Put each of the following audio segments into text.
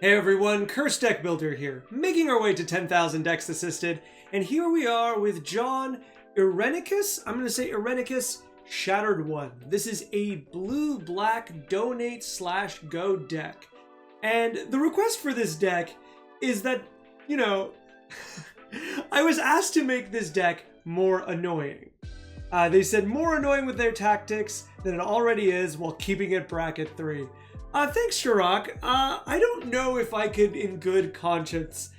Hey everyone, Curse Deck Builder here, making our way to 10,000 decks assisted, and here we are with John Irenicus. I'm going to say Irenicus Shattered One. This is a blue-black donate/go deck, and the request for this deck is that, you know, I was asked to make this deck more annoying. They said more annoying with their tactics than it already is while keeping it bracket 3. Thanks, Shirok. I don't know if I could, in good conscience,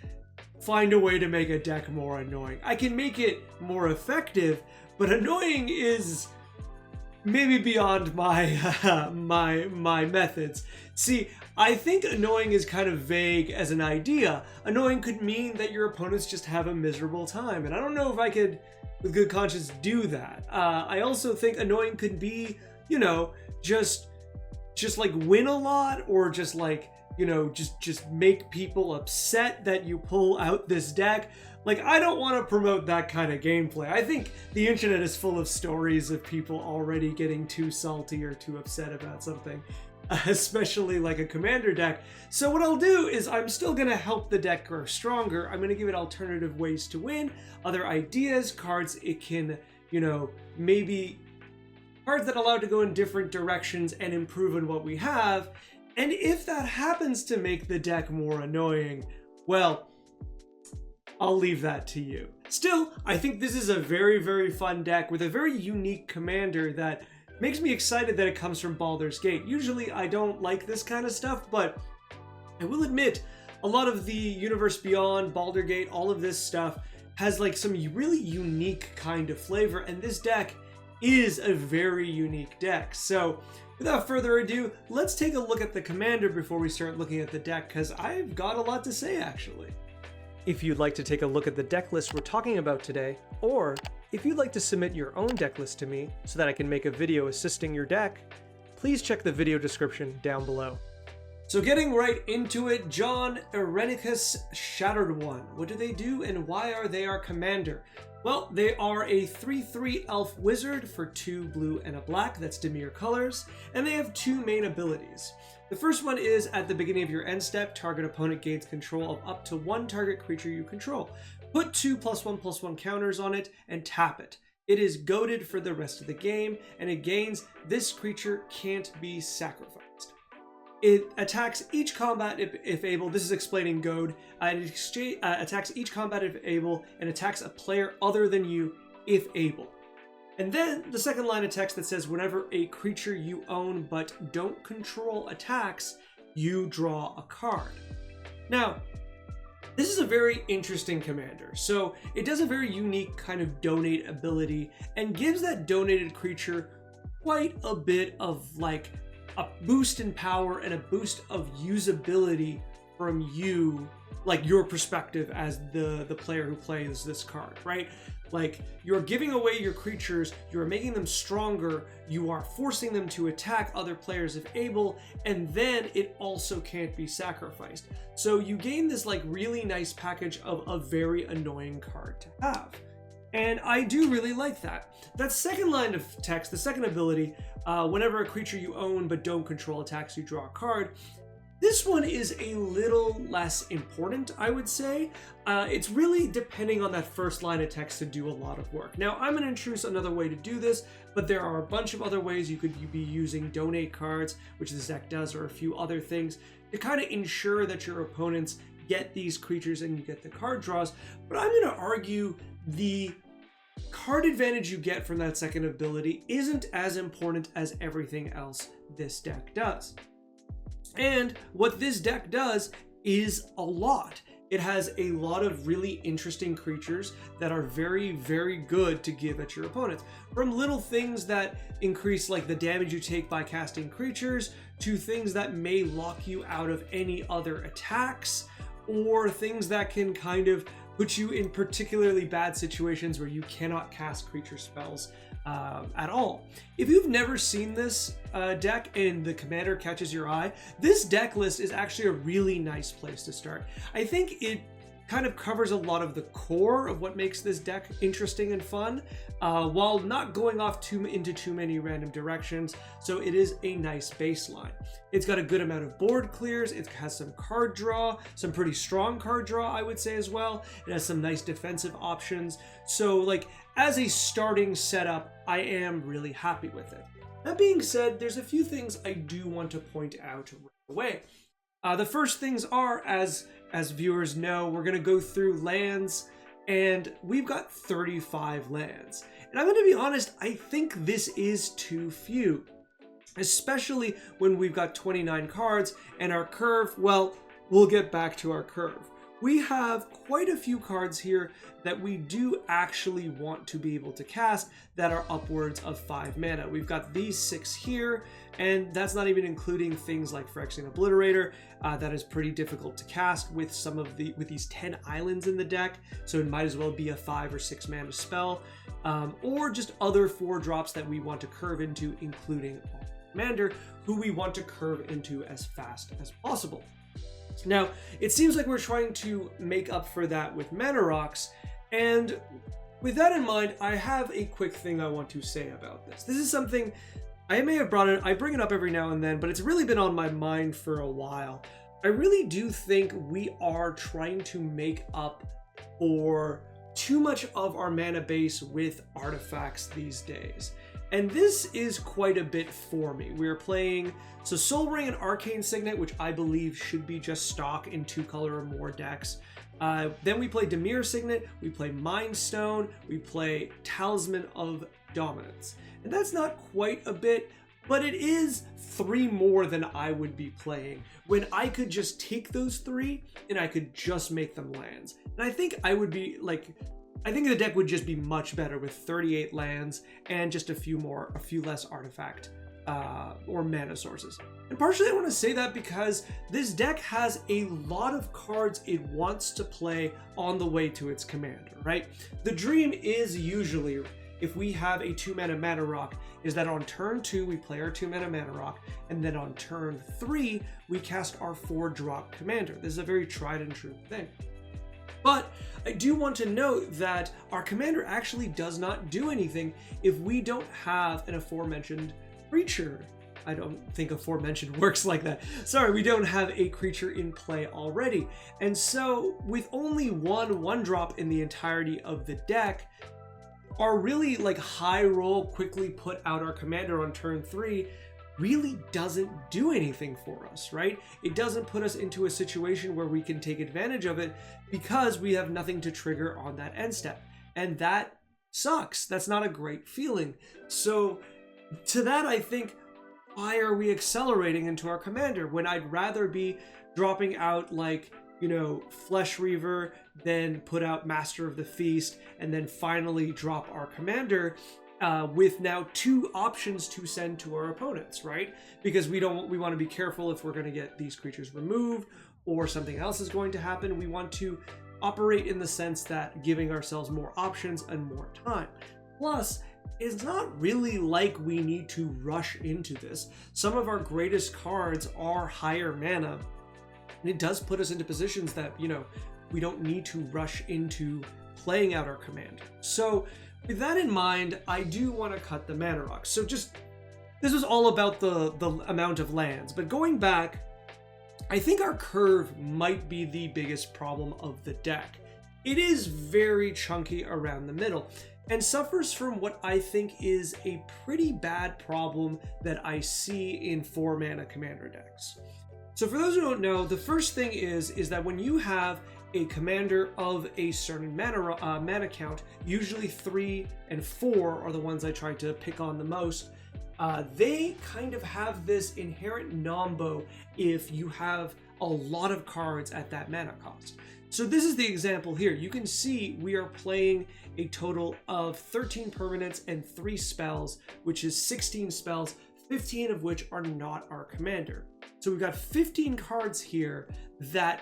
find a way to make a deck more annoying. I can make it more effective, but annoying is maybe beyond my my methods. See, I think annoying is kind of vague as an idea. Annoying could mean that your opponents just have a miserable time, and I don't know if I could, with good conscience, do that. I also think annoying could be, you know, just like win a lot, or just like, you know, just make people upset that you pull out this deck. Like, I don't want to promote that kind of gameplay. I think the internet is full of stories of people already getting too salty or too upset about something, especially like a commander deck. So what I'll do is I'm still going to help the deck grow stronger. I'm going to give it alternative ways to win, other ideas, cards it can, you know, maybe cards that allow it to go in different directions and improve on what we have. And if that happens to make the deck more annoying, well, I'll leave that to you. Still, I think this is a very, very fun deck with a very unique commander that makes me excited that it comes from Baldur's Gate. Usually I don't like this kind of stuff, but I will admit a lot of the Universe Beyond, Baldur's Gate, all of this stuff has like some really unique kind of flavor, and this deck is a very unique deck. So without further ado, let's take a look at the commander before we start looking at the deck, because I've got a lot to say actually. If you'd like to take a look at the deck list we're talking about today, or if you'd like to submit your own deck list to me so that I can make a video assisting your deck, please check the video description down below. So getting right into it, John Irenicus Shattered One. What do they do and why are they our commander? Well, they are a 3/3 elf wizard for 2 blue and a black, that's Dimir colors, and they have 2 main abilities. The first one is, at the beginning of your end step, target opponent gains control of up to 1 target creature you control. Put 2 +1/+1 counters on it and tap it. It is goaded for the rest of the game, and it gains this creature can't be sacrificed. It attacks each combat if able. This is explaining goad. It attacks each combat if able, and attacks a player other than you if able. And then the second line of text that says, whenever a creature you own but don't control attacks, you draw a card. Now, this is a very interesting commander. So it does a very unique kind of donate ability and gives that donated creature quite a bit of like a boost in power and a boost of usability from you, like your perspective as the player who plays this card, right? Like, you're giving away your creatures, you're making them stronger, you are forcing them to attack other players if able, and then it also can't be sacrificed. So you gain this like really nice package of a very annoying card to have. And I do really like that. That second line of text, the second ability, whenever a creature you own but don't control attacks, you draw a card. This one is a little less important, I would say. It's really depending on that first line of text to do a lot of work. Now, I'm going to introduce another way to do this, but there are a bunch of other ways you could be using donate cards, which this deck does, or a few other things, to kind of ensure that your opponents get these creatures and you get the card draws. But I'm going to argue the card advantage you get from that second ability isn't as important as everything else this deck does. And what this deck does is a lot. It has a lot of really interesting creatures that are very, very good to give at your opponents. From little things that increase like the damage you take by casting creatures, to things that may lock you out of any other attacks, or things that can kind of put you in particularly bad situations where you cannot cast creature spells at all. If you've never seen this deck and the commander catches your eye, this deck list is actually a really nice place to start. I think it kind of covers a lot of the core of what makes this deck interesting and fun, while not going off into too many random directions, so it is a nice baseline. It's got a good amount of board clears, it has some card draw, some pretty strong card draw I would say as well, it has some nice defensive options, so like as a starting setup, I am really happy with it. That being said, there's a few things I do want to point out right away. The first things are, as viewers know, we're going to go through lands, and we've got 35 lands. And I'm going to be honest, I think this is too few, especially when we've got 29 cards, and our curve, well, we'll get back to our curve. We have quite a few cards here that we do actually want to be able to cast that are upwards of 5 mana. We've got these 6 here, and that's not even including things like Phyrexian Obliterator. That is pretty difficult to cast with with these 10 islands in the deck, so it might as well be a 5 or 6 mana spell, or just other 4 drops that we want to curve into, including our commander, who we want to curve into as fast as possible. Now, it seems like we're trying to make up for that with mana rocks, and with that in mind, I have a quick thing I want to say about this. This is something I may have brought it, I bring it up every now and then, but it's really been on my mind for a while. I really do think we are trying to make up for too much of our mana base with artifacts these days. And this is quite a bit for me. We're playing Soul Ring and Arcane Signet, which I believe should be just stock in 2-color or more decks. Then we play Dimir Signet, we play Mind Stone, we play Talisman of Dominance. And that's not quite a bit, but it is 3 more than I would be playing, when I could just take those 3 and I could just make them lands. And I think I would be like, I think the deck would just be much better with 38 lands and just a few less artifact or mana sources. And partially I want to say that because this deck has a lot of cards it wants to play on the way to its commander, right? The dream is usually, if we have a 2-mana mana rock, is that on turn 2 we play our 2-mana mana rock, and then on turn 3 we cast our 4-drop commander. This is a very tried and true thing. But I do want to note that our commander actually does not do anything if we don't have an aforementioned creature. I don't think aforementioned works like that. Sorry, we don't have a creature in play already. And so with only one drop in the entirety of the deck, our really like high roll, quickly put out our commander on turn 3 really doesn't do anything for us, right? It doesn't put us into a situation where we can take advantage of it because we have nothing to trigger on that end step. And that sucks. That's not a great feeling. So to that, I think, why are we accelerating into our commander when I'd rather be dropping out like, you know, Flesh Reaver, then put out Master of the Feast, and then finally drop our commander with now 2 options to send to our opponents, right? Because we want to be careful if we're going to get these creatures removed or something else is going to happen. We want to operate in the sense that giving ourselves more options and more time. Plus, it's not really like we need to rush into this. Some of our greatest cards are higher mana, and it does put us into positions that, you know, we don't need to rush into playing out our commander. So with that in mind, I do want to cut the mana rocks. So just, this was all about the amount of lands, but going back, I think our curve might be the biggest problem of the deck. It is very chunky around the middle and suffers from what I think is a pretty bad problem that I see in 4-mana commander decks. So for those who don't know, the first thing is that when you have a commander of a certain mana count, usually 3 and 4 are the ones I try to pick on the most, they kind of have this inherent nombo if you have a lot of cards at that mana cost. So this is the example here. You can see we are playing a total of 13 permanents and 3 spells, which is 16 spells, 15 of which are not our commander. So we've got 15 cards here that,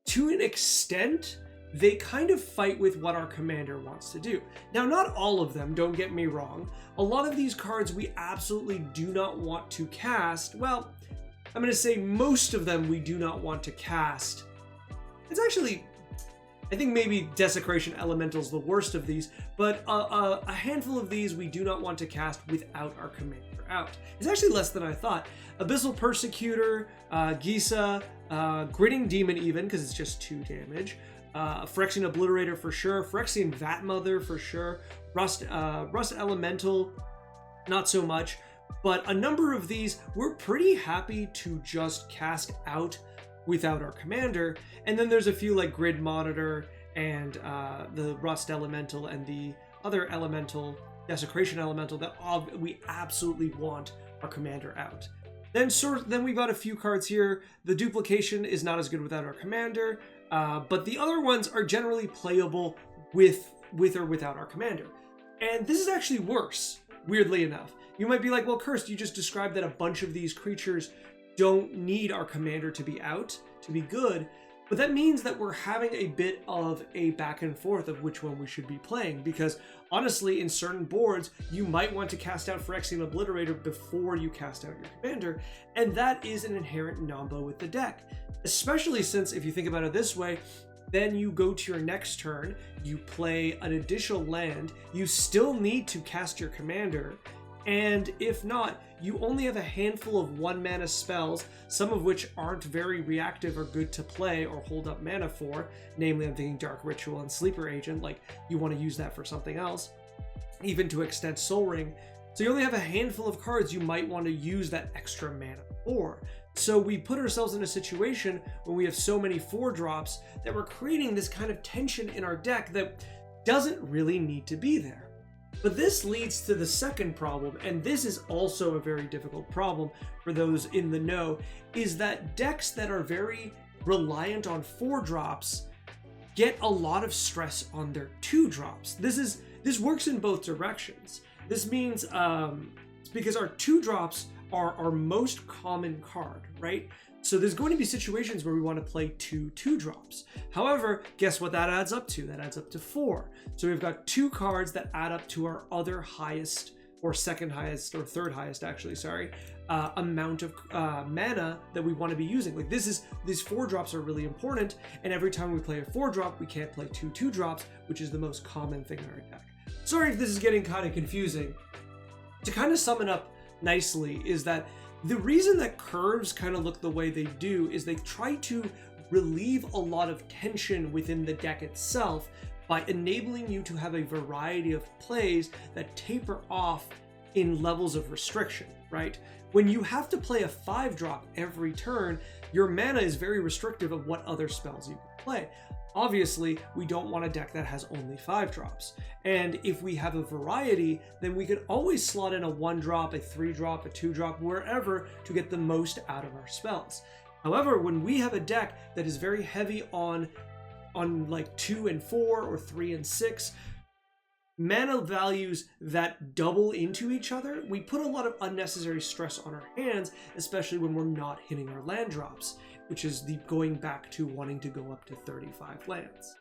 to an extent, they kind of fight with what our commander wants to do. Now, not all of them, don't get me wrong. A lot of these cards we absolutely do not want to cast. Well, I'm going to say most of them we do not want to cast. It's actually I think maybe Desecration Elemental's the worst of these, but a handful of these we do not want to cast without our commander out. It's actually less than I thought. Abyssal Persecutor, Gisa, Gritting Demon even, because it's just 2 damage. Phyrexian Obliterator for sure, Phyrexian Vat Mother for sure, Rust Elemental, not so much. But a number of these we're pretty happy to just cast out without our commander. And then there's a few like Grid Monitor and the Rust Elemental and the other elemental, Desecration Elemental, that we absolutely want our commander out. Then we've got a few cards here. The Duplication is not as good without our commander, but the other ones are generally playable with or without our commander. And this is actually worse, weirdly enough. You might be like, well, Cursed, you just described that a bunch of these creatures don't need our commander to be out to be good, but that means that we're having a bit of a back and forth of which one we should be playing, because honestly, in certain boards, you might want to cast out Phyrexian Obliterator before you cast out your commander, and that is an inherent nombo with the deck, especially since, if you think about it this way, then you go to your next turn, you play an additional land, you still need to cast your commander, and if not, you only have a handful of 1-mana spells, some of which aren't very reactive or good to play or hold up mana for. Namely, I'm thinking Dark Ritual and Sleeper Agent, like you want to use that for something else, even to extend Soul Ring. So you only have a handful of cards you might want to use that extra mana for. So we put ourselves in a situation when we have so many 4-drops that we're creating this kind of tension in our deck that doesn't really need to be there. But this leads to the second problem, and this is also a very difficult problem for those in the know, is that decks that are very reliant on 4-drops get a lot of stress on their 2-drops. This works in both directions. This means it's because our 2-drops are our most common card, right? So there's going to be situations where we want to play 2 2-drops. However, guess what that adds up to? That adds up to 4. So we've got 2 cards that add up to our other highest, or second highest, or third highest actually, amount of mana that we want to be using. Like these 4-drops are really important, and every time we play a 4-drop, we can't play 2 2-drops, which is the most common thing in our deck. Sorry if this is getting kind of confusing. To kind of sum it up nicely is that the reason that curves kind of look the way they do is they try to relieve a lot of tension within the deck itself by enabling you to have a variety of plays that taper off in levels of restriction, right? When you have to play a 5-drop every turn, your mana is very restrictive of what other spells you can play. Obviously, we don't want a deck that has only 5-drops. And if we have a variety, then we could always slot in a 1-drop, a 3-drop, a 2-drop, wherever to get the most out of our spells. However, when we have a deck that is very heavy on like 2 and 4 or 3 and 6, mana values that double into each other, we put a lot of unnecessary stress on our hands, especially when we're not hitting our land drops, which is the going back to wanting to go up to 35 lands.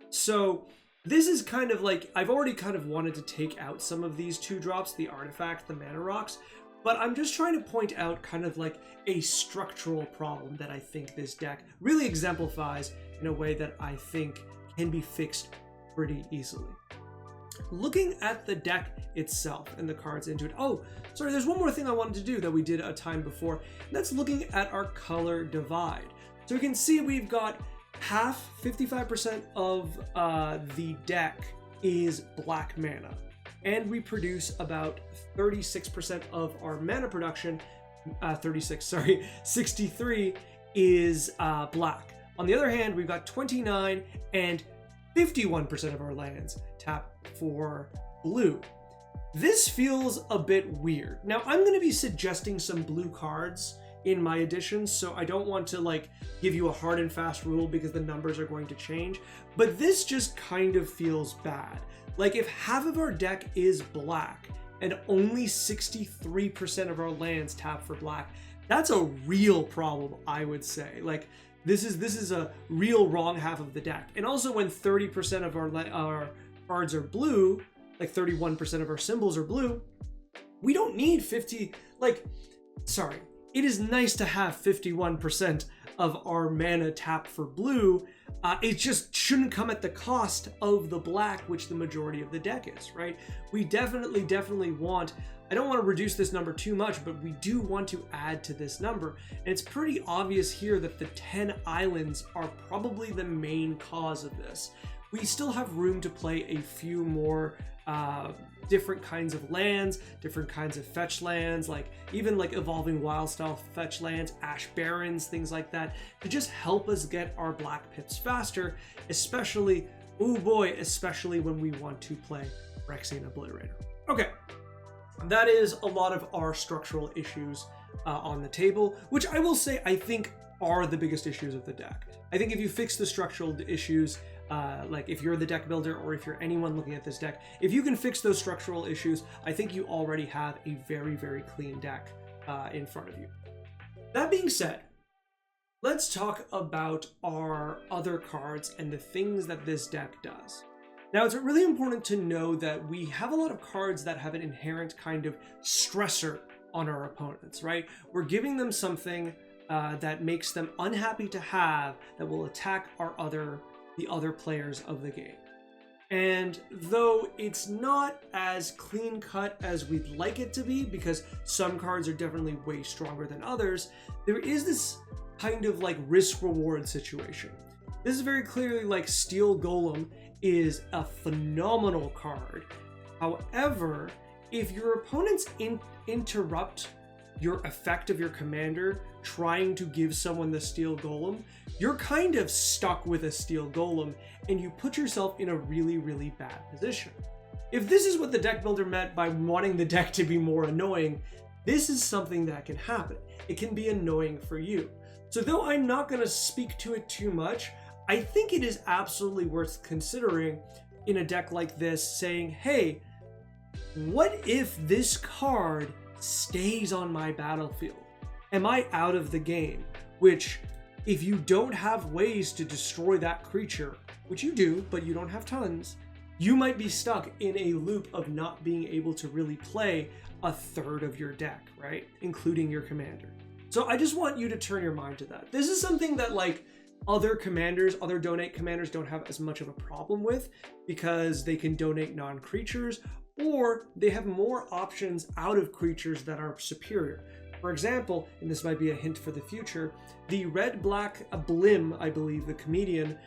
So this is kind of like, I've already kind of wanted to take out some of these 2-drops, the artifact, the mana rocks, but I'm just trying to point out kind of like a structural problem that I think this deck really exemplifies in a way that I think can be fixed pretty easily. Looking at the deck itself and the cards into it. Oh, sorry, there's one more thing I wanted to do that we did a time before, and that's looking at our color divide. So we can see we've got half, 55% of the deck is black mana, and we produce about 36% of our mana production, 63 is black. On the other hand, we've got 29 and 51% of our lands tap for blue. This feels a bit weird. Now, I'm going to be suggesting some blue cards in my editions, so I don't want to like give you a hard and fast rule because the numbers are going to change, but this just kind of feels bad. Like if half of our deck is black and only 63% of our lands tap for black, that's a real problem, I would say. Like this is a real wrong half of the deck. And also when 30% of our cards are blue, like 31% of our symbols are blue, we don't need 50, like, sorry, it is nice to have 51% of our mana tap for blue, it just shouldn't come at the cost of the black, which the majority of the deck is, right? We definitely want, I don't want to reduce this number too much, but we do want to add to this number. And it's pretty obvious here that the 10 islands are probably the main cause of this. We still have room to play a few more different kinds of lands, different kinds of fetch lands, like even like evolving wild style fetch lands, ash barrens, things like that, to just help us get our black pips faster, especially, oh boy, especially when we want to play Phyrexian Obliterator. Okay, that is a lot of our structural issues on the table, which I will say I think are the biggest issues of the deck. I think if you fix the structural issues, like if you're the deck builder or if you're anyone looking at this deck, if you can fix those structural issues, I think you already have a very clean deck in front of you. That being said, let's talk about our other cards and the things that this deck does. Now, it's really important to know that we have a lot of cards that have an inherent kind of stressor on our opponents, right? We're giving them something that makes them unhappy to have, that will attack the other players of the game. And though it's not as clean cut as we'd like it to be, because some cards are definitely way stronger than others, there is this kind of like risk reward situation. This is very clearly like Steel Golem is a phenomenal card. However, if your opponents interrupt your effect of your commander trying to give someone the Steel Golem, you're kind of stuck with a Steel Golem and you put yourself in a really bad position. If this is what the deck builder meant by wanting the deck to be more annoying, this is something that can happen. It can be annoying for you. So though I'm not going to speak to it too much, I think it is absolutely worth considering in a deck like this, saying, hey, what if this card stays on my battlefield? Am I out of the game? Which, if you don't have ways to destroy that creature, which you do, but you don't have tons, you might be stuck in a loop of not being able to really play a third of your deck, right? Including your commander. So I just want you to turn your mind to that. This is something that like other donate commanders don't have as much of a problem with, because they can donate non-creatures, or they have more options out of creatures that are superior. For example, and this might be a hint for the future, the red-black Blim, I believe, the comedian,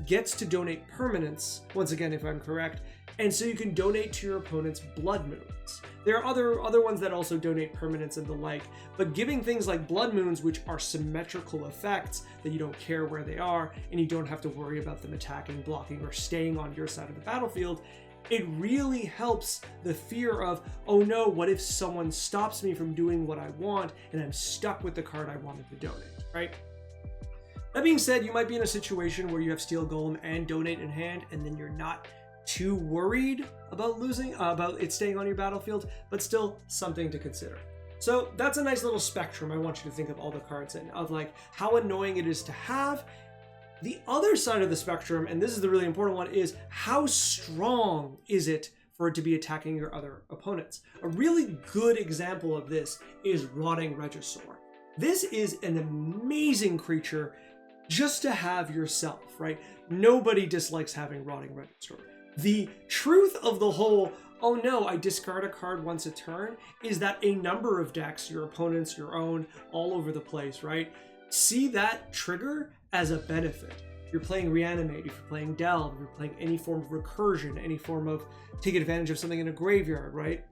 gets to donate permanents, once again if I'm correct, and so you can donate to your opponent's Blood Moons. There are other ones that also donate permanents and the like, but giving things like Blood Moons, which are symmetrical effects that you don't care where they are, and you don't have to worry about them attacking, blocking, or staying on your side of the battlefield, it really helps the fear of, oh no, what if someone stops me from doing what I want and I'm stuck with the card I wanted to donate, right? That being said, you might be in a situation where you have Steel Golem and donate in hand, and then you're not too worried about about it staying on your battlefield, but still something to consider. So that's a nice little spectrum I want you to think of all the cards in, of like how annoying it is to have. The other side of the spectrum, and this is the really important one, is how strong is it for it to be attacking your other opponents? A really good example of this is Rotting Regisaur. This is an amazing creature just to have yourself, right? Nobody dislikes having Rotting Regisaur. The truth of the whole, oh no, I discard a card once a turn, is that a number of decks, your opponents, your own, all over the place, right, see that trigger as a benefit. If you're playing Reanimate, if you're playing Delve, if you're playing any form of recursion, any form of take advantage of something in a graveyard, right?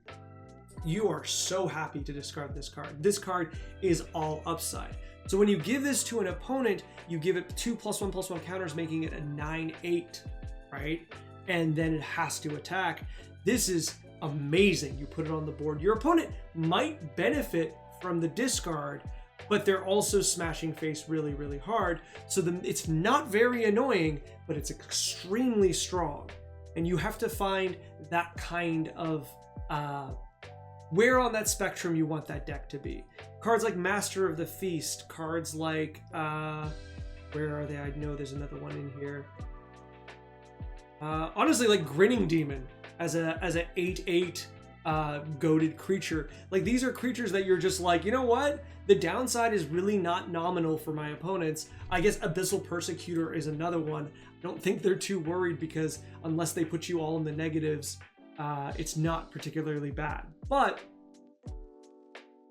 You are so happy to discard this card. This card is all upside. So when you give this to an opponent, you give it 2+1/+1 counters, making it a 9/8, right? And then it has to attack. This is amazing. You put it on the board. Your opponent might benefit from the discard, but they're also smashing face really hard. So it's not very annoying, but it's extremely strong. And you have to find that kind of where on that spectrum you want that deck to be. Cards like Master of the Feast, cards like where are they? I know there's another one in here. Honestly, like Grinning Demon as a 8/8 goated creature. Like, these are creatures that you're just like, you know what? The downside is really not nominal for my opponents. I guess Abyssal Persecutor is another one. I don't think they're too worried because unless they put you all in the negatives, it's not particularly bad. But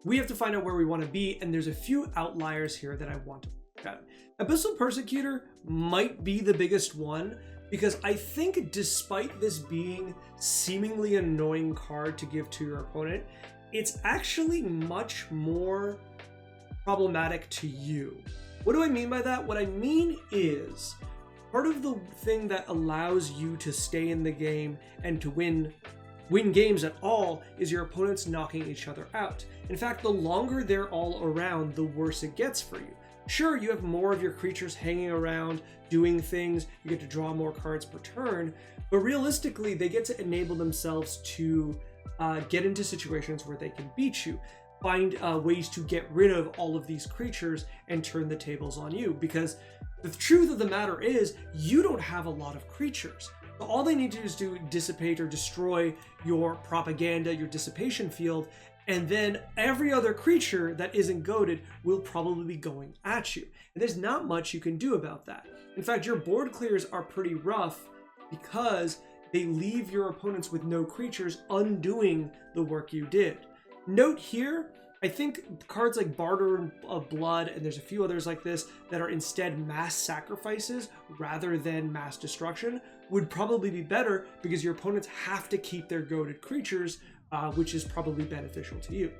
we have to find out where we want to be, and there's a few outliers here that I want to look at. Abyssal Persecutor might be the biggest one, because I think despite this being seemingly an annoying card to give to your opponent, it's actually much more problematic to you. What do I mean by that? What I mean is, part of the thing that allows you to stay in the game and to win games at all is your opponents knocking each other out. In fact, the longer they're all around, the worse it gets for you. Sure, you have more of your creatures hanging around, doing things, you get to draw more cards per turn, but realistically, they get to enable themselves to get into situations where they can beat you, find ways to get rid of all of these creatures and turn the tables on you, because the truth of the matter is, you don't have a lot of creatures. All they need to do is to dissipate or destroy your propaganda, your dissipation field, and then every other creature that isn't goated will probably be going at you. And there's not much you can do about that. In fact, your board clears are pretty rough because they leave your opponents with no creatures, undoing the work you did. Note here, I think cards like Barter of Blood, and there's a few others like this that are instead mass sacrifices rather than mass destruction, would probably be better because your opponents have to keep their goated creatures, which is probably beneficial to you.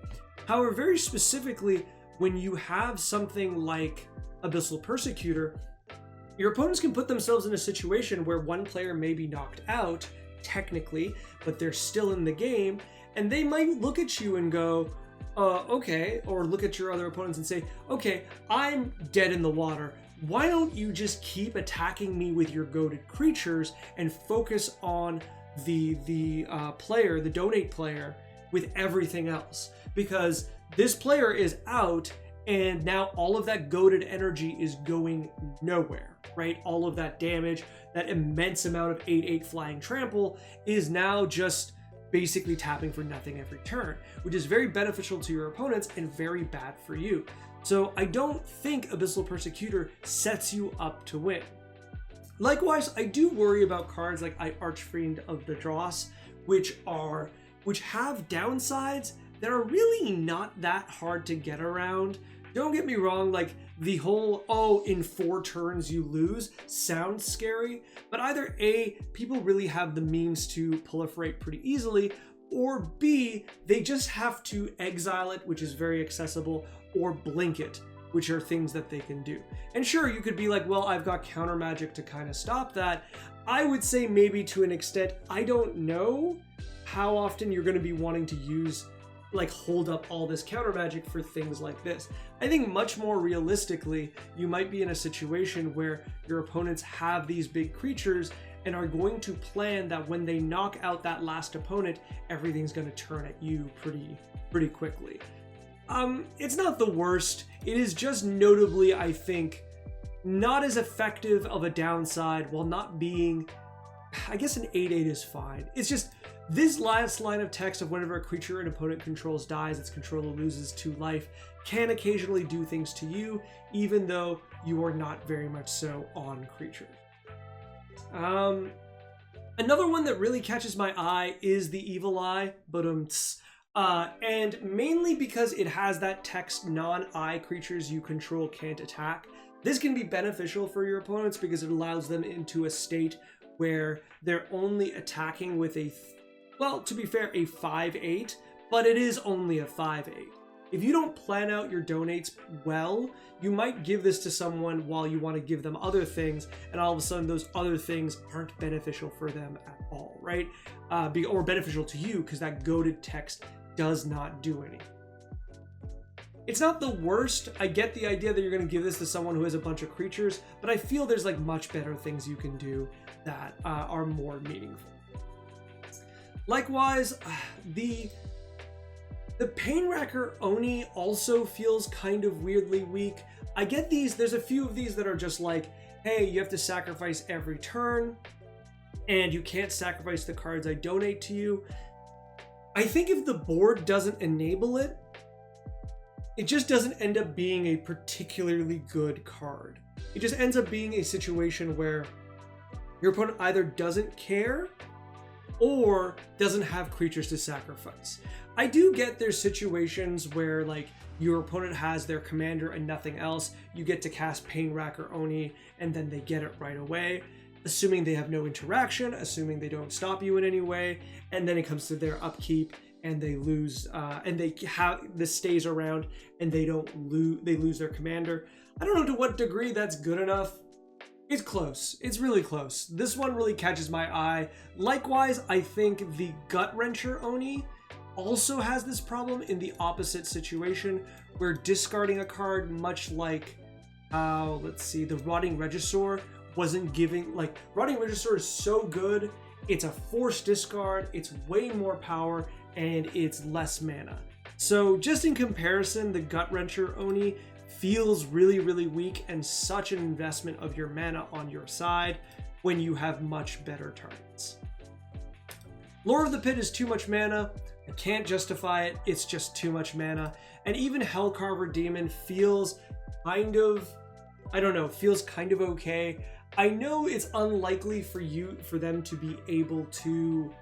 However, very specifically, when you have something like Abyssal Persecutor, your opponents can put themselves in a situation where one player may be knocked out, technically, but they're still in the game, and they might look at you and go, okay, or look at your other opponents and say, okay, I'm dead in the water. Why don't you just keep attacking me with your goated creatures and focus on the player, the donate player, with everything else? Because this player is out, and now all of that goated energy is going nowhere, right? All of that damage, that immense amount of 8/8 flying trample is now just basically tapping for nothing every turn, which is very beneficial to your opponents and very bad for you. So I don't think Abyssal Persecutor sets you up to win. Likewise, I do worry about cards like Archfiend of the Dross, which have downsides that are really not that hard to get around. Don't get me wrong, like the whole, oh, in 4 turns you lose sounds scary, but either A, people really have the means to proliferate pretty easily, or B, they just have to exile it, which is very accessible, or blink it, which are things that they can do. And sure, you could be like, well, I've got counter magic to kind of stop that. I would say maybe to an extent. I don't know how often you're going to be wanting to use, like, hold up all this counter magic for things like this. I think much more realistically, you might be in a situation where your opponents have these big creatures and are going to plan that when they knock out that last opponent, everything's going to turn at you pretty quickly. It's not the worst. It is just notably, I think, not as effective of a downside while not being, I guess an 8/8 is fine. It's just this last line of text of whenever a creature an opponent controls dies, its controller loses 2 life, can occasionally do things to you, even though you are not very much so on creatures. Another one that really catches my eye is the Evil Eye, and mainly because it has that text, non-eye creatures you control can't attack. This can be beneficial for your opponents because it allows them into a state where they're only attacking with well, to be fair, a 5/8, but it is only a 5/8. If you don't plan out your donates well, you might give this to someone while you want to give them other things, and all of a sudden those other things aren't beneficial for them at all, right? Or beneficial to you because that goated text does not do anything. It's not the worst. I get the idea that you're going to give this to someone who has a bunch of creatures, but I feel there's like much better things you can do that are more meaningful. Likewise, the Painwrecker Oni also feels kind of weirdly weak. I get these, there's a few of these that are just like, hey, you have to sacrifice every turn, and you can't sacrifice the cards I donate to you. I think if the board doesn't enable it, it just doesn't end up being a particularly good card. It just ends up being a situation where your opponent either doesn't care or doesn't have creatures to sacrifice. I do get there's situations where like your opponent has their commander and nothing else. You get to cast Pain Rack or Oni and then they get it right away, assuming they have no interaction, assuming they don't stop you in any way, and then it comes to their upkeep and they lose, and they have this stays around and they lose their commander. I don't know to what degree that's good enough. It's close. It's really close. This one really catches my eye. Likewise, I think the Gut Wrencher Oni also has this problem in the opposite situation, where discarding a card, much like, let's see, the Rotting Regisaur wasn't giving, like, Rotting Regisaur is so good, it's a forced discard, it's way more power, and it's less mana. So just in comparison, the Gut Wrencher Oni feels really, really weak and such an investment of your mana on your side when you have much better targets. Lore of the Pit is too much mana. I can't justify it. It's just too much mana. And even Hellcarver Demon feels kind of, I don't know, feels kind of okay. I know it's unlikely for them to be able to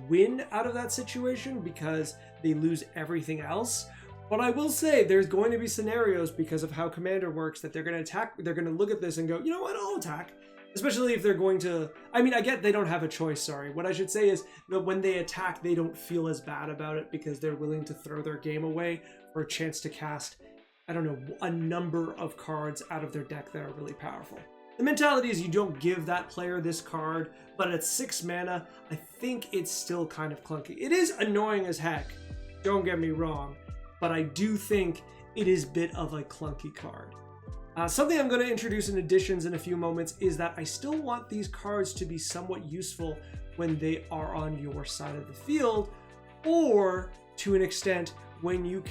win out of that situation because they lose everything else. But I will say there's going to be scenarios because of how Commander works that they're going to attack. They're going to look at this and go, you know what, I'll attack. Especially if they're going to, I mean, I get they don't have a choice, sorry. What I should say is that when they attack, they don't feel as bad about it because they're willing to throw their game away for a chance to cast, I don't know, a number of cards out of their deck that are really powerful. The mentality is you don't give that player this card, but at 6 mana, I think it's still kind of clunky. It is annoying as heck, don't get me wrong, but I do think it is a bit of a clunky card. Something I'm going to introduce in additions in a few moments is that I still want these cards to be somewhat useful when they are on your side of the field, or to an extent when you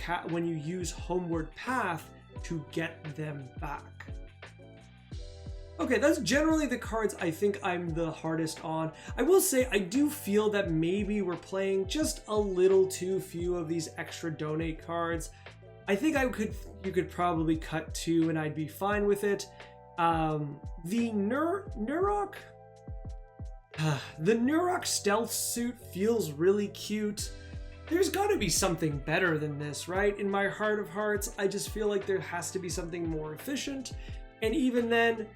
use Homeward Path to get them back. Okay, that's generally the cards I think I'm the hardest on. I will say I do feel that maybe we're playing just a little too few of these extra donate cards. I think you could probably cut 2 and I'd be fine with it. The Nurok stealth suit feels really cute. There's got to be something better than this, right? In my heart of hearts, I just feel like there has to be something more efficient. And even then,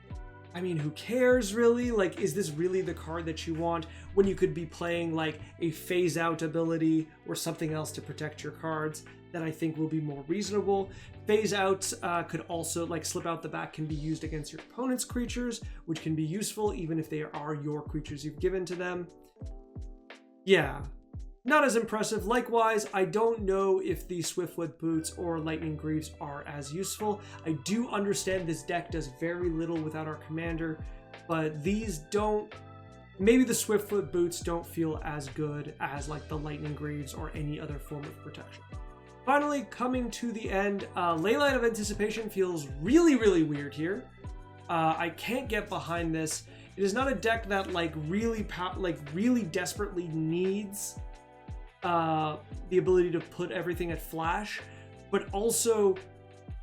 I mean, who cares really? Like, is this really the card that you want when you could be playing like a phase out ability or something else to protect your cards that I think will be more reasonable? Phase outs could also, like, slip out the back can be used against your opponent's creatures, which can be useful even if they are your creatures you've given to them. Yeah, not as impressive. Likewise, I don't know if the Swiftfoot Boots or Lightning Greaves are as useful. I do understand this deck does very little without our commander, but these don't, maybe the Swiftfoot Boots don't feel as good as like the Lightning Greaves or any other form of protection. Finally, coming to the end, Leyline of Anticipation feels really, really weird here. I can't get behind this. It is not a deck that really desperately needs the ability to put everything at flash, but also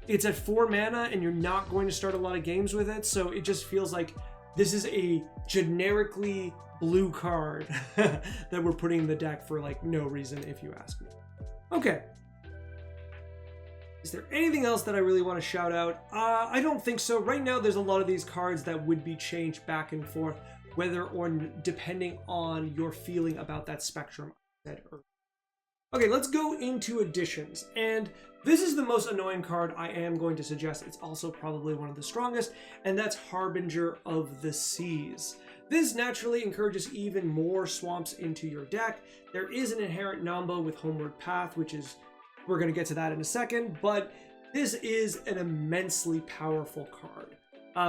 it's at 4 mana and you're not going to start a lot of games with it, so it just feels like this is a generically blue card that we're putting in the deck for like no reason, if you ask me. Okay. Is there anything else that I really want to shout out? I don't think so. Right now, there's a lot of these cards that would be changed back and forth, whether or depending on your feeling about that spectrum I said earlier. Okay, let's go into additions. And this is the most annoying card I am going to suggest. It's also probably one of the strongest, and that's Harbinger of the Seas. This naturally encourages even more swamps into your deck. There is an inherent Nombo with Homeward Path, which is, we're going to get to that in a second, but this is an immensely powerful card.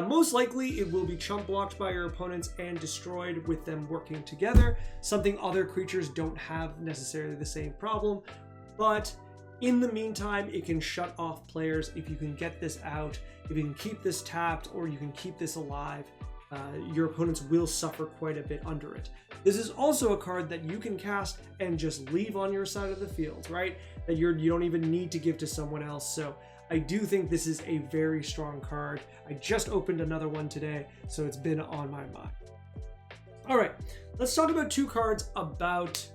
Most likely it will be chump blocked by your opponents and destroyed with them working together, something other creatures don't have necessarily the same problem, but in the meantime it can shut off players if you can get this out, if you can keep this tapped, or you can keep this alive. your opponents will suffer quite a bit under it. This is also a card that you can cast and just leave on your side of the field, right? That you don't even need to give to someone else. So I do think this is a very strong card. I just opened another one today, so it's been on my mind. All right, let's talk about two cards about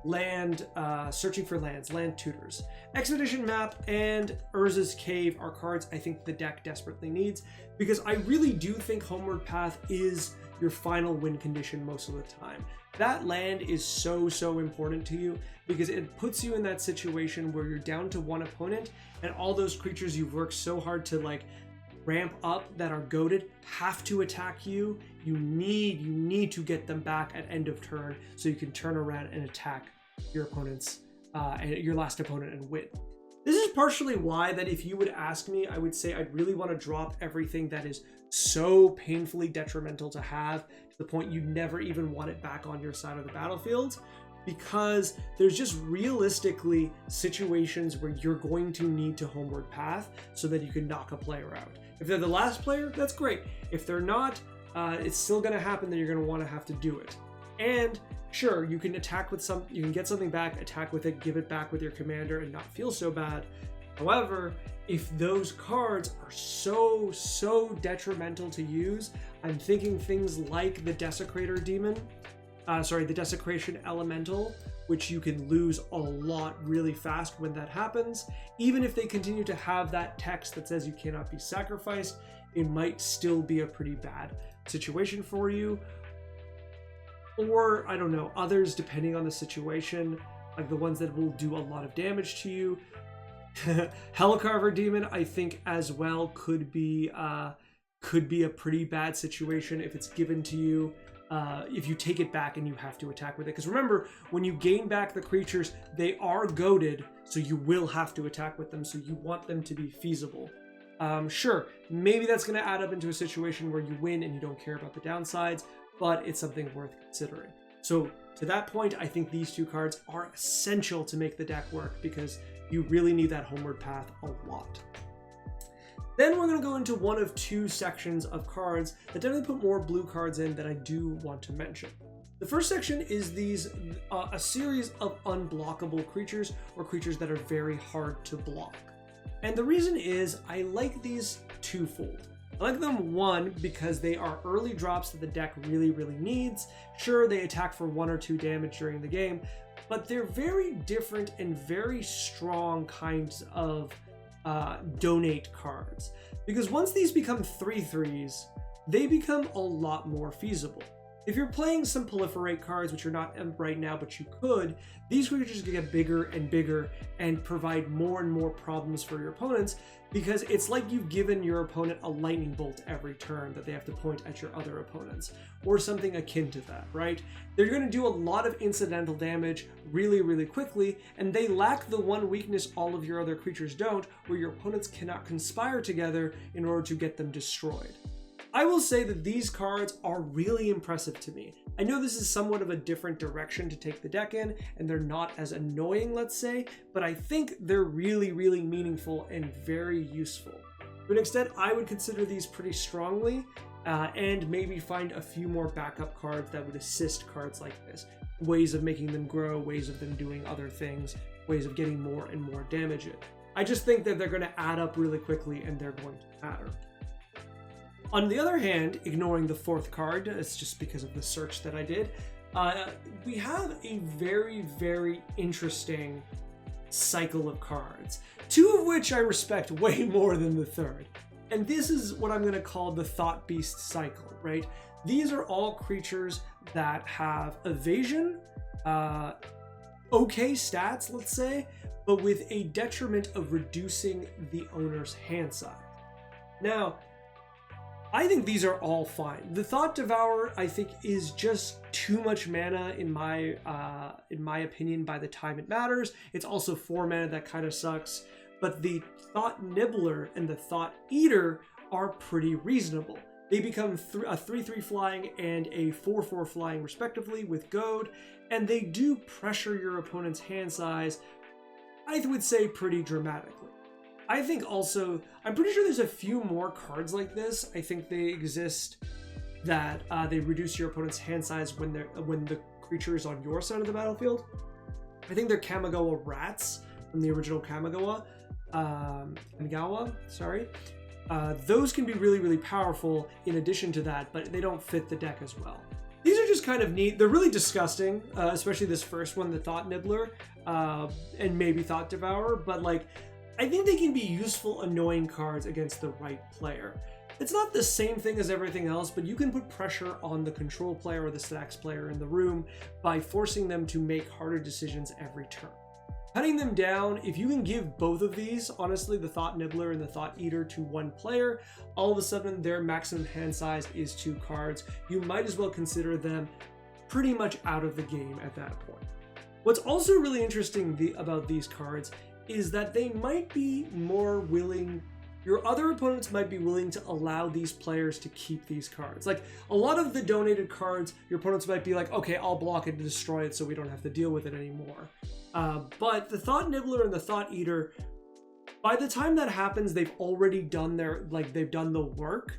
land, searching for lands, land tutors. Expedition Map and Urza's Cave are cards I think the deck desperately needs, because I really do think Homeward Path is your final win condition most of the time. That land is so important to you because it puts you in that situation where you're down to one opponent and all those creatures you've worked so hard to like ramp up that are goaded have to attack you. You need to get them back at end of turn so you can turn around and attack your opponents and your last opponent and win. This is partially why that if you would ask me, I would say I'd really want to drop everything that is so painfully detrimental to have to the point you never even want it back on your side of the battlefield, because there's just realistically situations where you're going to need to Homeward Path so that you can knock a player out. If they're the last player, that's great. If they're not, it's still going to happen that you're going to want to have to do it. And sure, you can attack with you can get something back, attack with it, give it back with your commander and not feel so bad. However, if those cards are so detrimental to use, I'm thinking things like the Desecrator Demon, the Desecration Elemental, which you can lose a lot really fast when that happens. Even if they continue to have that text that says you cannot be sacrificed, it might still be a pretty bad situation for you. Or, I don't know, others depending on the situation, like the ones that will do a lot of damage to you. Hellcarver Demon, I think as well could be a pretty bad situation if it's given to you. If you take it back and you have to attack with it. Because remember, when you gain back the creatures, they are goaded, so you will have to attack with them, so you want them to be feasible. Sure, maybe that's going to add up into a situation where you win and you don't care about the downsides, but it's something worth considering. So to that point, I think these two cards are essential to make the deck work because you really need that Homeward Path a lot. Then we're going to go into one of two sections of cards that definitely put more blue cards in that I do want to mention. The first section is a series of unblockable creatures or creatures that are very hard to block. And the reason is I like these twofold. I like them, one, because they are early drops that the deck really needs. Sure, they attack for 1 or 2 damage during the game, but they're very different and very strong kinds of donate cards. Because once these become 3/3s, they become a lot more feasible. If you're playing some proliferate cards, which you're not right now, but you could, these creatures can get bigger and bigger and provide more and more problems for your opponents, because it's like you've given your opponent a lightning bolt every turn that they have to point at your other opponents, or something akin to that, right? They're going to do a lot of incidental damage really quickly, and they lack the one weakness all of your other creatures don't, where your opponents cannot conspire together in order to get them destroyed. I will say that these cards are really impressive to me. I know this is somewhat of a different direction to take the deck in, and they're not as annoying, let's say, but I think they're really meaningful and very useful. To an extent, I would consider these pretty strongly, and maybe find a few more backup cards that would assist cards like this. Ways of making them grow, ways of them doing other things, ways of getting more and more damage in. I just think that they're going to add up really quickly and they're going to matter. On the other hand, ignoring the fourth card, it's just because of the search that I did, we have a very interesting cycle of cards, two of which I respect way more than the third. And this is what I'm going to call the Thought Beast cycle, right? These are all creatures that have evasion, okay stats, let's say, but with a detriment of reducing the owner's hand size. Now, I think these are all fine. The Thought Devourer, I think, is just too much mana in my opinion by the time it matters. It's also 4 mana that kind of sucks. But the Thought Nibbler and the Thought Eater are pretty reasonable. They become a 3/3 flying and a 4/4 flying respectively with Goad, and they do pressure your opponent's hand size, I would say, pretty dramatically. I think also, I'm pretty sure there's a few more cards like this. I think they exist that they reduce your opponent's hand size when the creature is on your side of the battlefield. I think they're Kamigawa Rats from the original Kamigawa. Sorry. Those can be really, really powerful in addition to that, but they don't fit the deck as well. These are just kind of neat. They're really disgusting, especially this first one, the Thought Nibbler, and maybe Thought Devourer, but like, I think they can be useful, annoying cards against the right player. It's not the same thing as everything else, but you can put pressure on the control player or the stacks player in the room by forcing them to make harder decisions every turn. Cutting them down, if you can give both of these, honestly, the Thought Nibbler and the Thought Eater to one player, all of a sudden their maximum hand size is 2 cards. You might as well consider them pretty much out of the game at that point. What's also really interesting about these cards is that they might be more willing, your other opponents might be willing to allow these players to keep these cards. Like a lot of the donated cards, your opponents might be like, okay, I'll block it and destroy it so we don't have to deal with it anymore. But the Thought Nibbler and the Thought Eater, by the time that happens, they've already done they've done the work,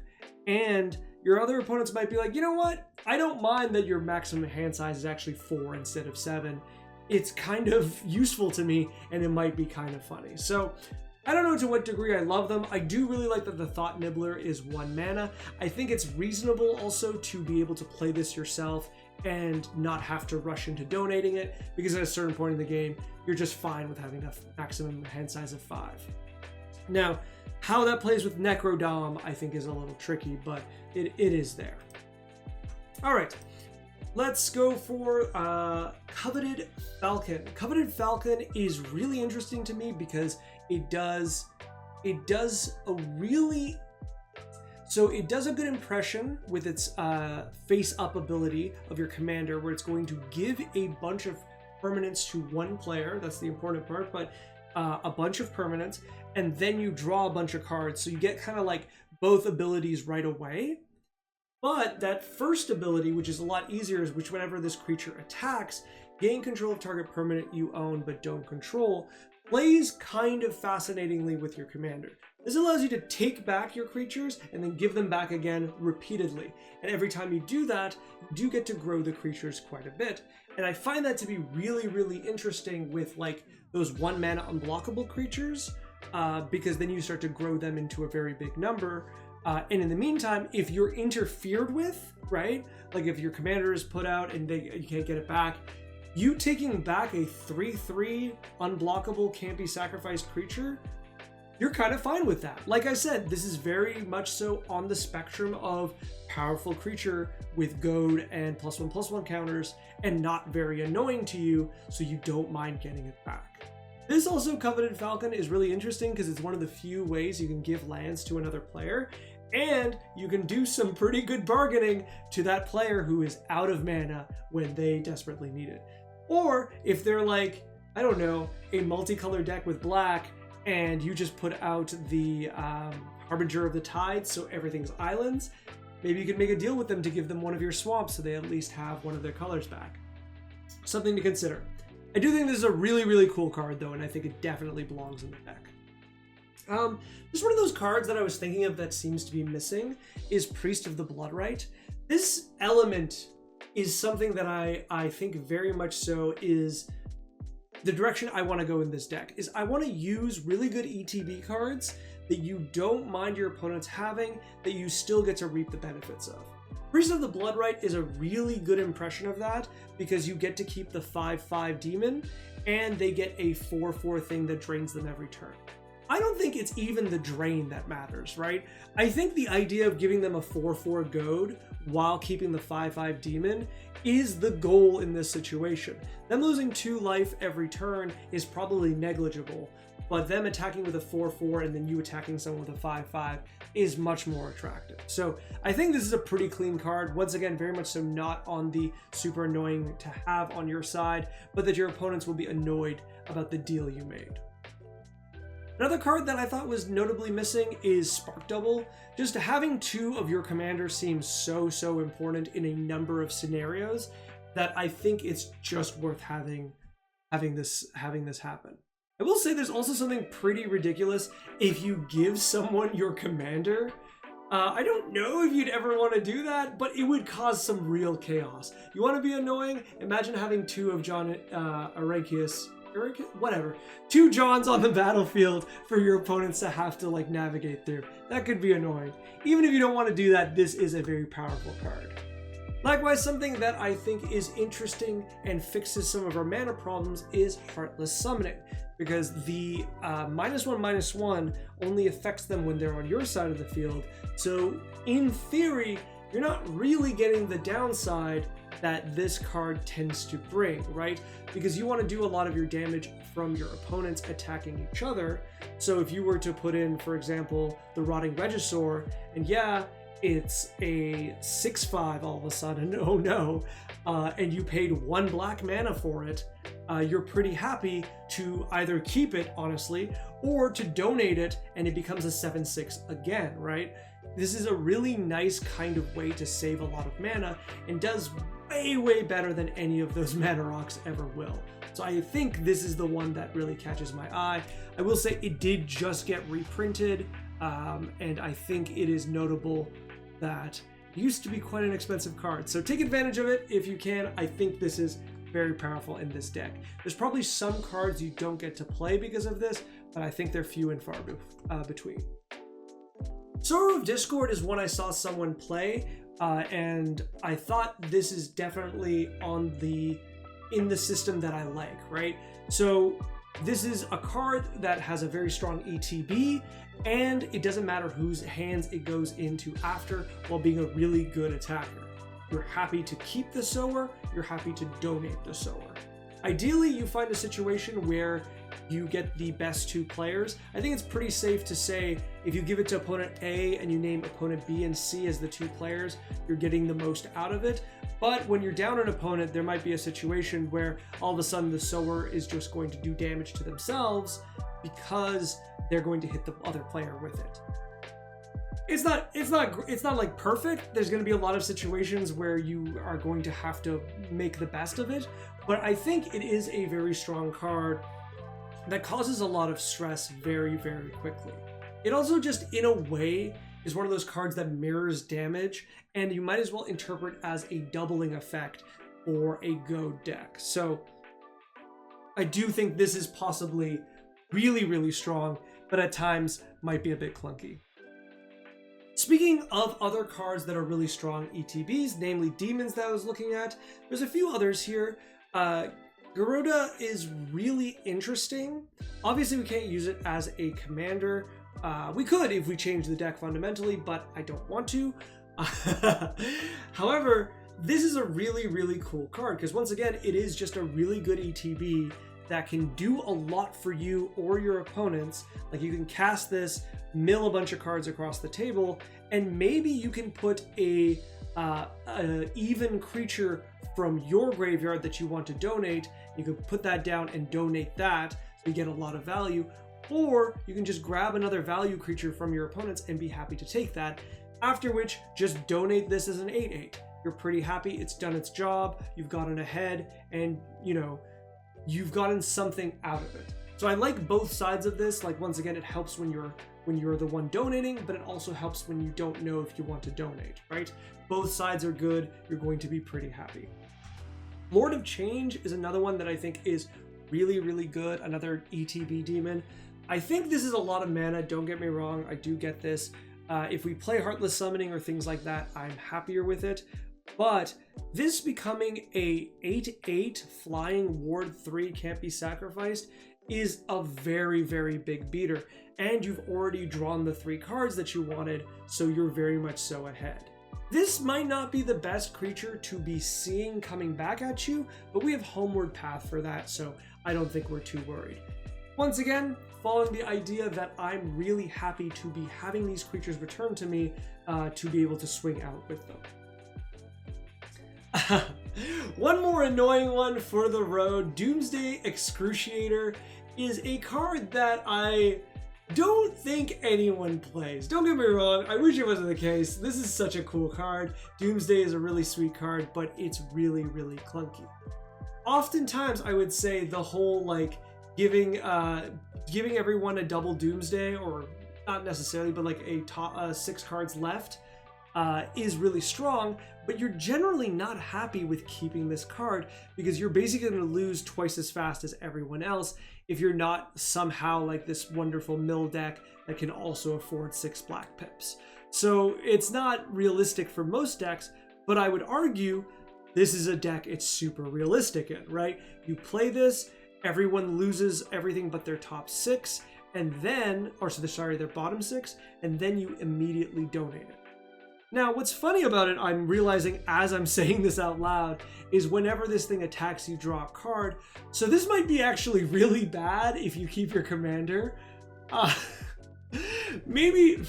and your other opponents might be like, you know what? I don't mind that your maximum hand size is actually 4 instead of 7. It's kind of useful to me, and it might be kind of funny. So I don't know to what degree I love them. I do really like that the Thought Nibbler is 1 mana. I think it's reasonable also to be able to play this yourself and not have to rush into donating it, because at a certain point in the game, you're just fine with having a maximum hand size of 5. Now, how that plays with Necrodom, I think is a little tricky, but it is there. All right, let's go for Coveted Falcon. Coveted Falcon is really interesting to me because it does a good impression with its face-up ability of your commander, where it's going to give a bunch of permanents to one player. That's the important part, but a bunch of permanents, and then you draw a bunch of cards. So you get kind of like both abilities right away. But that first ability, which is a lot easier, is which whenever this creature attacks, gain control of target permanent you own but don't control, plays kind of fascinatingly with your commander. This allows you to take back your creatures and then give them back again repeatedly. And every time you do that, you do get to grow the creatures quite a bit. And I find that to be really, really interesting with like those 1 mana unblockable creatures, because then you start to grow them into a very big number. And in the meantime, if you're interfered with, right? Like if your commander is put out and you can't get it back, you taking back a 3/3 unblockable can't be sacrificed creature, you're kind of fine with that. Like I said, this is very much so on the spectrum of powerful creature with goad and +1/+1 counters and not very annoying to you, so you don't mind getting it back. This also, Coveted Falcon, is really interesting because it's one of the few ways you can give lands to another player, and you can do some pretty good bargaining to that player who is out of mana when they desperately need it. Or if they're like, I don't know, a multicolored deck with black, and you just put out the Harbinger of the Tides, so everything's islands, maybe you could make a deal with them to give them one of your swamps so they at least have one of their colors back. Something to consider. I do think this is a really, really cool card though, and I think it definitely belongs in the deck. Just one of those cards that I was thinking of that seems to be missing is Priest of the Bloodright. This element is something that I think very much so is the direction I want to go in this deck. Is I want to use really good ETB cards that you don't mind your opponents having, that you still get to reap the benefits of. Priest of the Bloodright is a really good impression of that because you get to keep the 5/5 demon and they get a 4/4 thing that drains them every turn. I don't think it's even the drain that matters, right? I think the idea of giving them a 4/4 goad while keeping the 5/5 demon is the goal in this situation. Them losing 2 life every turn is probably negligible, but them attacking with a 4/4 and then you attacking someone with a 5/5 is much more attractive. So I think this is a pretty clean card. Once again, very much so not on the super annoying to have on your side, but that your opponents will be annoyed about the deal you made. Another card that I thought was notably missing is Spark Double. Just having 2 of your commanders seems so important in a number of scenarios that I think it's just worth having this happen. I will say there's also something pretty ridiculous if you give someone your commander I don't know if you'd ever want to do that, but it would cause some real chaos. You want to be annoying? Imagine having two of John Irenicus, whatever, two Johns on the battlefield for your opponents to have to like navigate through. That could be annoying. Even if you don't want to do that, this is a very powerful card. Likewise, something that I think is interesting and fixes some of our mana problems is Heartless Summoning, because the -1/-1 only affects them when they're on your side of the field. So in theory, you're not really getting the downside that this card tends to bring, right? Because you want to do a lot of your damage from your opponents attacking each other. So if you were to put in, for example, the Rotting Regisaur, and yeah, it's a 6/5 all of a sudden, oh no, and you paid 1 black mana for it, you're pretty happy to either keep it, honestly, or to donate it and it becomes a 7/6 again, right? This is a really nice kind of way to save a lot of mana and does way better than any of those mana rocks ever will. So I think this is the one that really catches my eye. I will say it did just get reprinted, and I think it is notable that it used to be quite an expensive card. So take advantage of it if you can. I think this is very powerful in this deck. There's probably some cards you don't get to play because of this, but I think they're few and far between. Sorrow of Discord is one I saw someone play, and I thought this is definitely in the system that I like, right? So this is a card that has a very strong ETB, and it doesn't matter whose hands it goes into after, while being a really good attacker. You're happy to keep the Sower, you're happy to donate the Sower. Ideally, you find a situation where you get the best 2 players. I think it's pretty safe to say if you give it to opponent A and you name opponent B and C as the 2 players, you're getting the most out of it. But when you're down an opponent, there might be a situation where all of a sudden the Sower is just going to do damage to themselves because they're going to hit the other player with it. It's not like perfect. There's going to be a lot of situations where you are going to have to make the best of it, but I think it is a very strong card that causes a lot of stress very quickly. It also just, in a way, is one of those cards that mirrors damage, and you might as well interpret as a doubling effect for a Go deck. So I do think this is possibly really strong, but at times might be a bit clunky. Speaking of other cards that are really strong ETBs, namely demons that I was looking at, there's a few others here. Garuda is really interesting. Obviously, we can't use it as a commander. We could if we change the deck fundamentally, but I don't want to. However, this is a really cool card because once again, it is just a really good ETB that can do a lot for you or your opponents. Like you can cast this, mill a bunch of cards across the table, and maybe you can put a even creature from your graveyard that you want to donate. You can put that down and donate that, so you get a lot of value. Or you can just grab another value creature from your opponents and be happy to take that. After which, just donate this as an 8/8. You're pretty happy, it's done its job, you've gotten ahead, and you've gotten something out of it. So I like both sides of this. Like once again, it helps when you're the one donating, but it also helps when you don't know if you want to donate, right? Both sides are good, you're going to be pretty happy. Lord of Change is another one that I think is really good, another ETB demon. I think this is a lot of mana, don't get me wrong, I do get this. If we play Heartless Summoning or things like that, I'm happier with it. But this becoming a 8/8 flying ward 3 can't be sacrificed is a very big beater. And you've already drawn the 3 cards that you wanted, so you're very much so ahead. This might not be the best creature to be seeing coming back at you, but we have Homeward Path for that, so I don't think we're too worried. Once again, following the idea that I'm really happy to be having these creatures returned to me to be able to swing out with them. One more annoying one for the road. Doomsday Excruciator is a card that I don't think anyone plays. Don't get me wrong, I wish it wasn't the case. This is such a cool card. Doomsday is a really sweet card, but it's really clunky. Oftentimes I would say the whole like giving everyone a double Doomsday or not necessarily, but like a top 6 cards left is really strong, but you're generally not happy with keeping this card because you're basically going to lose twice as fast as everyone else if you're not somehow like this wonderful mill deck that can also afford 6 black pips. So it's not realistic for most decks, but I would argue this is a deck it's super realistic in, right? You play this, everyone loses everything but their top 6, and then, their bottom 6, and then you immediately donate it. Now, what's funny about it, I'm realizing as I'm saying this out loud, is whenever this thing attacks, you draw a card. So this might be actually really bad if you keep your commander. Maybe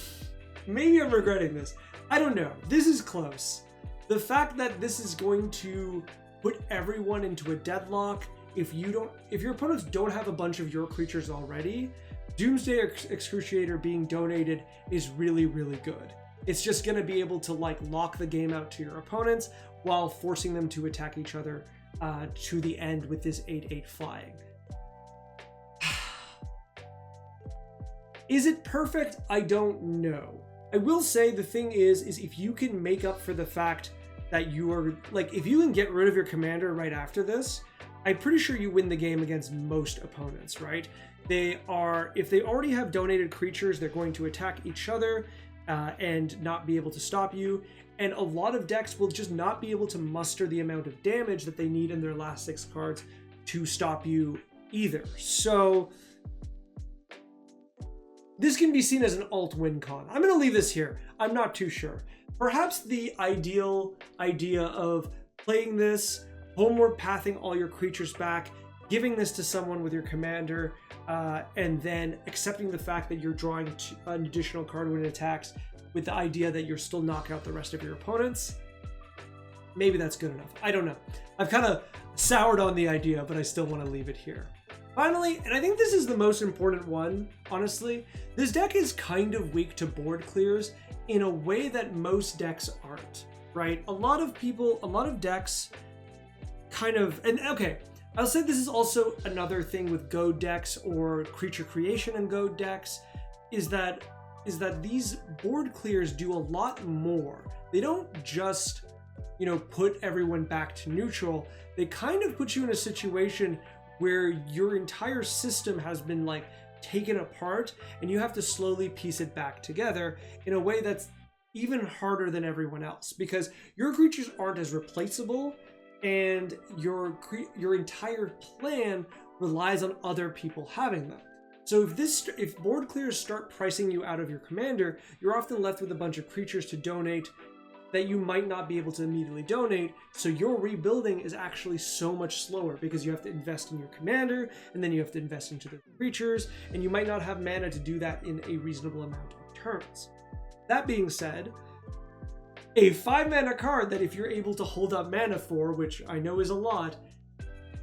I'm regretting this. I don't know. This is close. The fact that this is going to put everyone into a deadlock, if your opponents don't have a bunch of your creatures already, Doomsday Excruciator being donated is really, really good. It's just going to be able to like lock the game out to your opponents while forcing them to attack each other to the end with this 8/8 flying. Is it perfect? I don't know. I will say the thing is if you can make up for the fact that you are like, if you can get rid of your commander right after this, I'm pretty sure you win the game against most opponents, right? If they already have donated creatures, they're going to attack each other and not be able to stop you. And a lot of decks will just not be able to muster the amount of damage that they need in their last 6 cards to stop you either. So this can be seen as an alt win con. I'm going to leave this here. I'm not too sure. Perhaps the ideal idea of playing this, homeward pathing all your creatures back, giving this to someone with your commander, and then accepting the fact that you're drawing an additional card when it attacks with the idea that you're still knock out the rest of your opponents. Maybe that's good enough. I don't know. I've kind of soured on the idea, but I still want to leave it here. Finally, and I think this is the most important one, honestly, this deck is kind of weak to board clears in a way that most decks aren't, right? A lot of decks kind of, and okay, I'll say this is also another thing with goad decks or creature creation and goad decks, is that these board clears do a lot more. They don't just, put everyone back to neutral. They kind of put you in a situation where your entire system has been like taken apart and you have to slowly piece it back together in a way that's even harder than everyone else, because your creatures aren't as replaceable and your entire plan relies on other people having them. So if board clears start pricing you out of your commander, you're often left with a bunch of creatures to donate that you might not be able to immediately donate, so your rebuilding is actually so much slower because you have to invest in your commander, and then you have to invest into the creatures, and you might not have mana to do that in a reasonable amount of turns. That being said, a 5-mana card that if you're able to hold up mana for, which I know is a lot,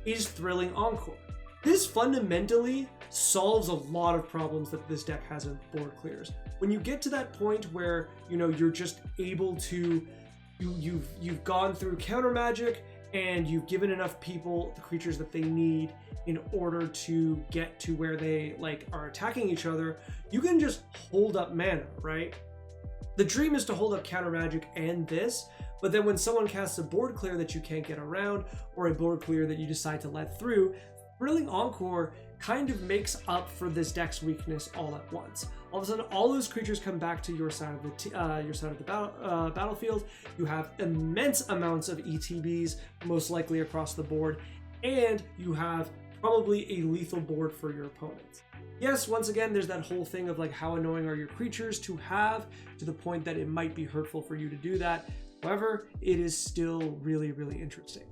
is Thrilling Encore. This fundamentally solves a lot of problems that this deck has in board clears. When you get to that point where you're just able to, you've gone through counter magic and you've given enough people the creatures that they need in order to get to where they are attacking each other, you can just hold up mana, right? The dream is to hold up counter magic and this, but then when someone casts a board clear that you can't get around, or a board clear that you decide to let through, Thrilling Encore kind of makes up for this deck's weakness all at once. All of a sudden, all those creatures come back to your side of the battlefield. You have immense amounts of ETBs, most likely across the board, and you have probably a lethal board for your opponents. Yes, once again, there's that whole thing of how annoying are your creatures to have, to the point that it might be hurtful for you to do that. However, it is still really, really interesting.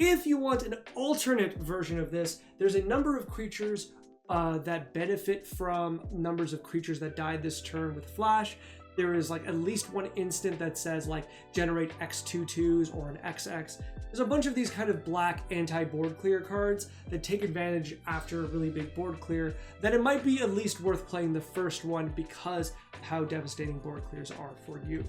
If you want an alternate version of this, there's a number of creatures that benefit from numbers of creatures that died this turn with Flash. There is at least one instant that says generate X22s or an XX. There's a bunch of these kind of black anti-board clear cards that take advantage after a really big board clear, that it might be at least worth playing the first one because of how devastating board clears are for you.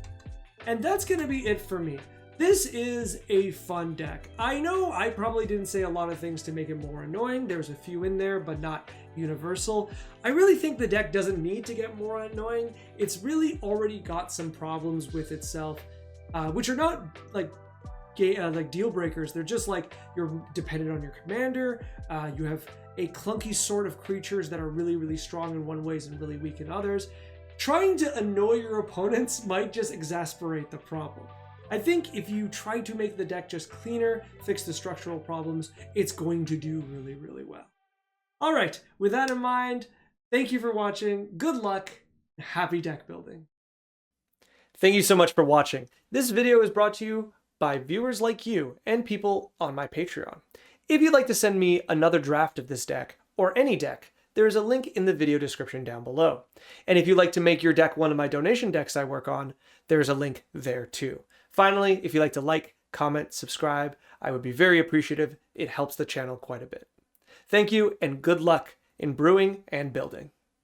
And that's going to be it for me. This is a fun deck. I know I probably didn't say a lot of things to make it more annoying. There's a few in there, but not universal. I really think the deck doesn't need to get more annoying. It's really already got some problems with itself, which are not like deal breakers. They're just like you're dependent on your commander. You have a clunky sort of creatures that are really, really strong in one ways and really weak in others. Trying to annoy your opponents might just exasperate the problem. I think if you try to make the deck just cleaner, fix the structural problems, it's going to do really, really well. All right, with that in mind, thank you for watching. Good luck. Happy deck building. Thank you so much for watching. This video is brought to you by viewers like you and people on my Patreon. If you'd like to send me another draft of this deck, or any deck, there is a link in the video description down below. And if you'd like to make your deck one of my donation decks I work on, there's a link there too. Finally, if you'd like to like, comment, subscribe, I would be very appreciative. It helps the channel quite a bit. Thank you and good luck in brewing and building.